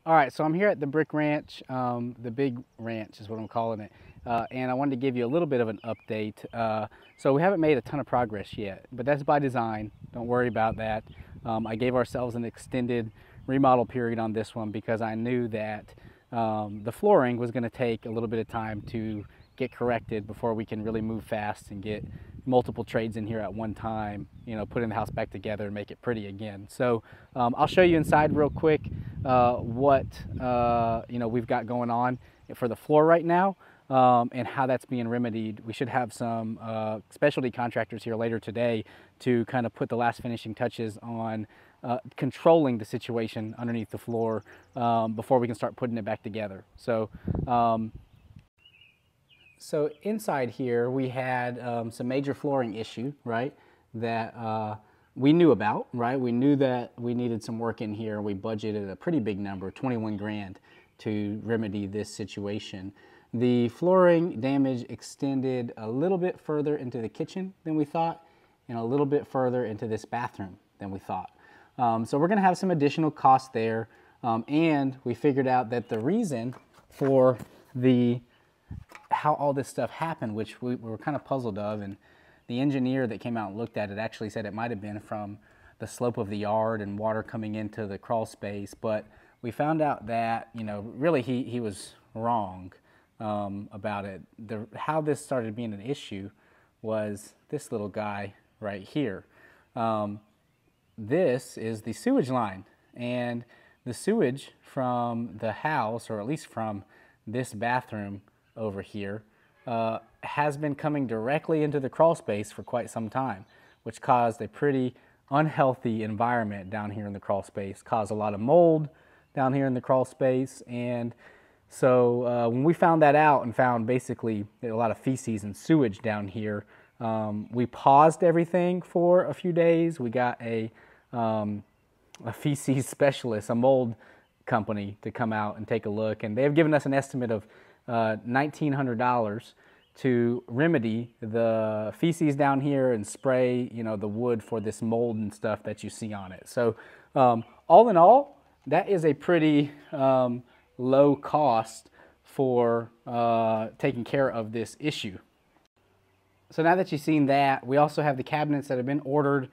All right, so I'm here at the Brick Ranch, the big ranch is what I'm calling it, and I wanted to give you a little bit of an update. So we haven't made a ton of progress yet, but that's by design. Don't worry about that. I gave ourselves an extended remodel period on this one because I knew that the flooring was going to take a little bit of time to get corrected before we can really move fast and get multiple trades in here at one time, putting the house back together and make it pretty again. So I'll show you inside real quick what we've got going on for the floor right now, and how that's being remedied. We should have some specialty contractors here later today to kind of put the last finishing touches on controlling the situation underneath the floor before we can start putting it back together. So inside here we had some major flooring issue, right, that we knew about, right? We knew that we needed some work in here. We budgeted a pretty big number, 21 grand, to remedy this situation. The flooring damage extended a little bit further into the kitchen than we thought, and a little bit further into this bathroom than we thought. So we're gonna have some additional costs there, and we figured out that the reason for how all this stuff happened, which we were kind of puzzled of, and the engineer that came out and looked at it actually said it might have been from the slope of the yard and water coming into the crawl space, but we found out that, really he was wrong about it. How this started being an issue was this little guy right here. This is the sewage line, and the sewage from the house, or at least from this bathroom over here, has been coming directly into the crawl space for quite some time, which caused a pretty unhealthy environment down here in the crawl space, caused a lot of mold down here in the crawl space. And so when we found that out and found basically a lot of feces and sewage down here, we paused everything for a few days. We got a feces specialist, a mold company, to come out and take a look, and they have given us an estimate of $1,900 to remedy the feces down here and spray, the wood for this mold and stuff that you see on it. So all in all, that is a pretty low cost for taking care of this issue. So now that you've seen that, we also have the cabinets that have been ordered.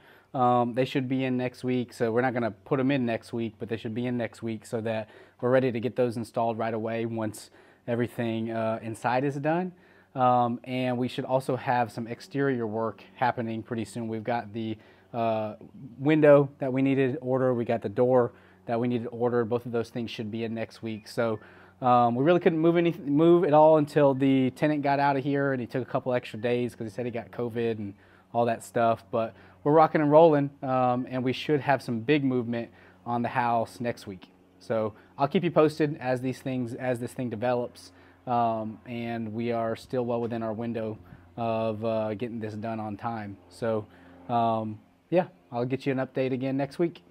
They should be in next week, so we're not going to put them in next week, but they should be in next week so that we're ready to get those installed right away once everything inside is done. And we should also have some exterior work happening pretty soon. We've got the window that we needed to order. We got the door that we needed to order. Both of those things should be in next week. So we really couldn't move at all until the tenant got out of here, and he took a couple extra days because he said he got COVID and all that stuff. But we're rocking and rolling, and we should have some big movement on the house next week. So I'll keep you posted as this thing develops, and we are still well within our window of getting this done on time. So yeah, I'll get you an update again next week.